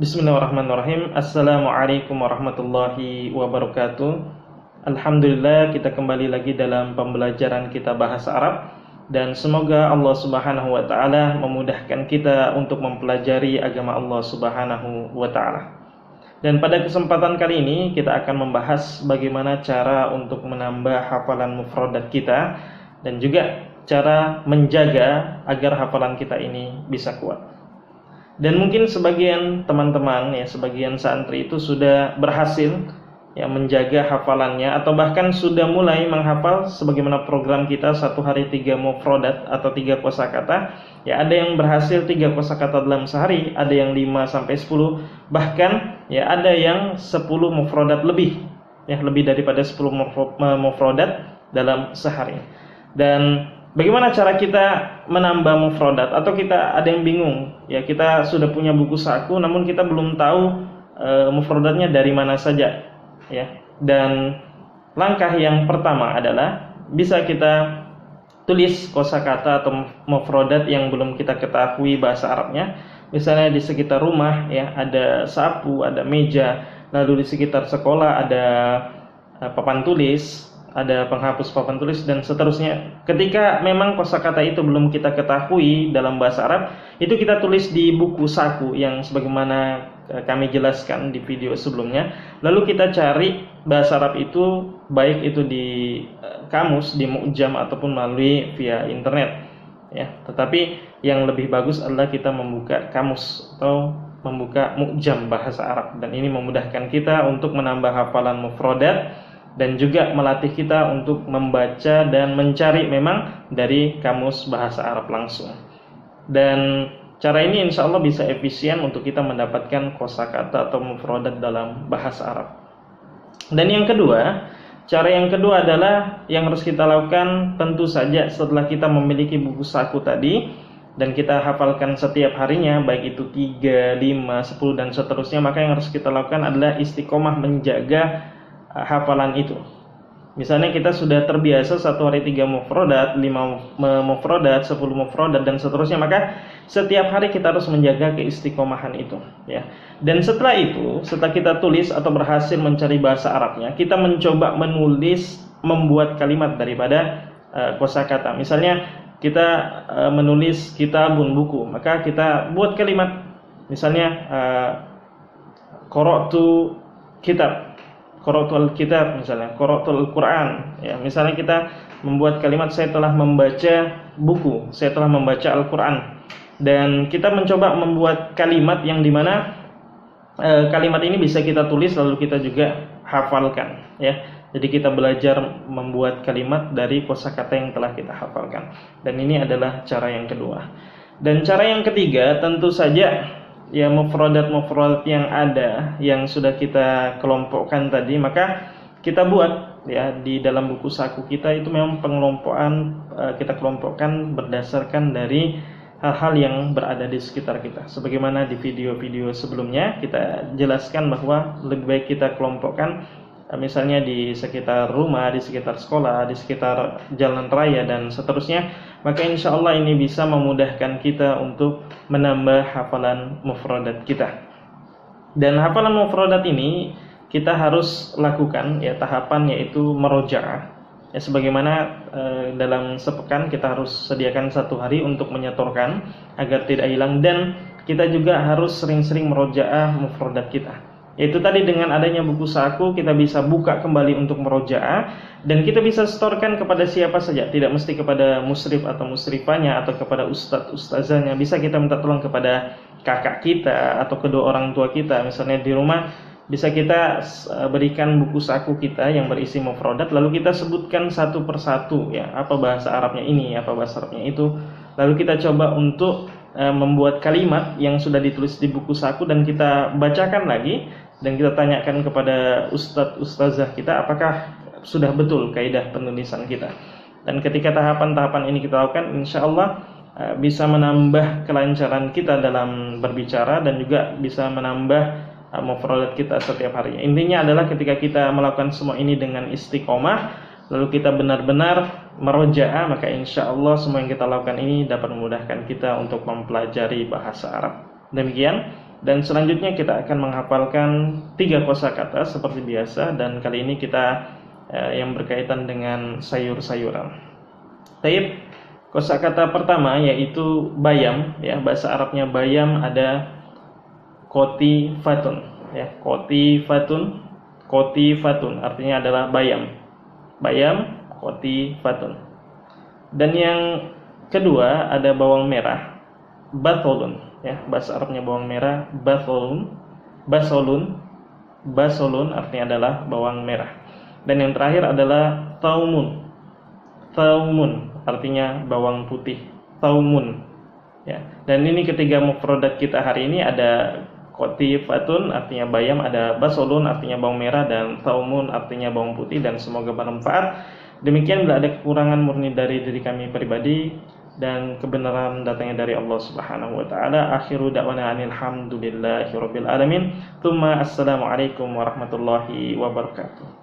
Bismillahirrahmanirrahim. Assalamualaikum warahmatullahi wabarakatuh. Alhamdulillah, kita kembali lagi dalam pembelajaran kita bahasa Arab, dan semoga Allah Subhanahu wa taala memudahkan kita untuk mempelajari agama Allah Subhanahu wa taala. Dan pada kesempatan kali ini kita akan membahas bagaimana cara untuk menambah hafalan mufradat kita dan juga cara menjaga agar hafalan kita ini bisa kuat. Dan mungkin sebagian teman-teman sebagian santri itu sudah berhasil menjaga hafalannya, atau bahkan sudah mulai menghafal sebagaimana program kita 1 hari 3 mufradat atau 3 kosakata. Ada yang berhasil 3 kosakata dalam sehari, ada yang 5 sampai 10, bahkan ada yang 10 mufradat lebih, lebih daripada 10 mufradat dalam sehari. Dan bagaimana cara kita menambah mufradat? Atau kita ada yang bingung, kita sudah punya buku saku namun kita belum tahu mufradatnya dari mana saja, Dan langkah yang pertama adalah bisa kita tulis kosakata atau mufradat yang belum kita ketahui bahasa Arabnya. Misalnya di sekitar rumah ada sapu, ada meja, lalu di sekitar sekolah ada papan tulis, ada penghapus papan tulis, dan seterusnya. Ketika memang kosakata itu belum kita ketahui dalam bahasa Arab, itu kita tulis di buku saku yang sebagaimana kami jelaskan di video sebelumnya. Lalu kita cari bahasa Arab itu, baik itu di kamus, di mu'jam, ataupun melalui via internet. Tetapi yang lebih bagus adalah kita membuka kamus atau membuka mu'jam bahasa Arab, dan ini memudahkan kita untuk menambah hafalan mufradat dan juga melatih kita untuk membaca dan mencari memang dari kamus bahasa Arab langsung. Dan cara ini insya Allah bisa efisien untuk kita mendapatkan kosakata atau mufradat dalam bahasa Arab. Dan cara yang kedua adalah yang harus kita lakukan tentu saja setelah kita memiliki buku saku tadi dan kita hafalkan setiap harinya, baik itu 3, 5, 10 dan seterusnya, maka yang harus kita lakukan adalah istiqomah menjaga hafalan itu. Misalnya kita sudah terbiasa 1 hari 3 mufradat, 5 mufradat, 10 mufradat dan seterusnya, maka setiap hari kita harus menjaga keistiqomahan itu, Dan setelah itu, setelah kita tulis atau berhasil mencari bahasa Arabnya, kita mencoba membuat kalimat daripada kosakata. Misalnya kita menulis kitabun, buku, maka kita buat kalimat. Misalnya qara'tu kitab, Qara'tul kitab, misalnya Qara'tul Quran, misalnya kita membuat kalimat saya telah membaca buku, saya telah membaca Al-Quran, dan kita mencoba membuat kalimat yang dimana kalimat ini bisa kita tulis lalu kita juga hafalkan, Jadi kita belajar membuat kalimat dari kosakata yang telah kita hafalkan. Dan ini adalah cara yang kedua. Dan cara yang ketiga tentu saja mufradat-mufradat yang ada yang sudah kita kelompokkan tadi, maka kita buat di dalam buku saku kita itu memang pengelompokan kita kelompokkan berdasarkan dari hal-hal yang berada di sekitar kita. Sebagaimana di video-video sebelumnya kita jelaskan bahwa lebih baik kita kelompokkan misalnya di sekitar rumah, di sekitar sekolah, di sekitar jalan raya dan seterusnya, maka insya Allah ini bisa memudahkan kita untuk menambah hafalan mufradat kita. Dan hafalan mufradat ini kita harus lakukan tahapan, yaitu merojaah. Sebagaimana dalam sepekan kita harus sediakan 1 hari untuk menyetorkan agar tidak hilang, dan kita juga harus sering-sering merojaah mufradat kita. Yaitu tadi dengan adanya buku saku kita bisa buka kembali untuk merojaah, dan kita bisa setorkan kepada siapa saja, tidak mesti kepada musrif atau musrifanya atau kepada ustadz ustazahnya. Bisa kita minta tolong kepada kakak kita atau kedua orang tua kita. Misalnya di rumah bisa kita berikan buku saku kita yang berisi mufradat, lalu kita sebutkan satu persatu apa bahasa Arabnya ini, apa bahasa Arabnya itu, lalu kita coba untuk membuat kalimat yang sudah ditulis di buku saku dan kita bacakan lagi, dan kita tanyakan kepada ustadz ustazah kita apakah sudah betul kaidah penulisan kita. Dan ketika tahapan-tahapan ini kita lakukan, insya Allah bisa menambah kelancaran kita dalam berbicara dan juga bisa menambah mufradat kita setiap harinya. Intinya adalah ketika kita melakukan semua ini dengan istiqomah, lalu kita benar-benar merojaah, maka insya Allah semua yang kita lakukan ini dapat memudahkan kita untuk mempelajari bahasa Arab. Demikian. Dan selanjutnya kita akan menghafalkan 3 kosakata seperti biasa, dan kali ini kita yang berkaitan dengan sayur-sayuran. Taib, kosakata pertama yaitu bayam, ya, bahasa Arabnya bayam ada kotifatun, ya, kotifatun artinya adalah bayam, kotifatun. Dan yang kedua ada bawang merah, batholun, ya, bahasa Arabnya bawang merah, basolun artinya adalah bawang merah. Dan yang terakhir adalah thaumun artinya bawang putih, thaumun, ya. Dan ini ketiga mufradat kita hari ini, ada kotifatun artinya bayam, ada basolun artinya bawang merah, dan thaumun artinya bawang putih. Dan semoga bermanfaat. Demikian, bila ada kekurangan murni dari diri kami pribadi, dan kebenaran datangnya dari Allah Subhanahu wa taala. Akhiru da'wana alhamdulillahi rabbil alamin. Tsumma assalamualaikum warahmatullahi wabarakatuh.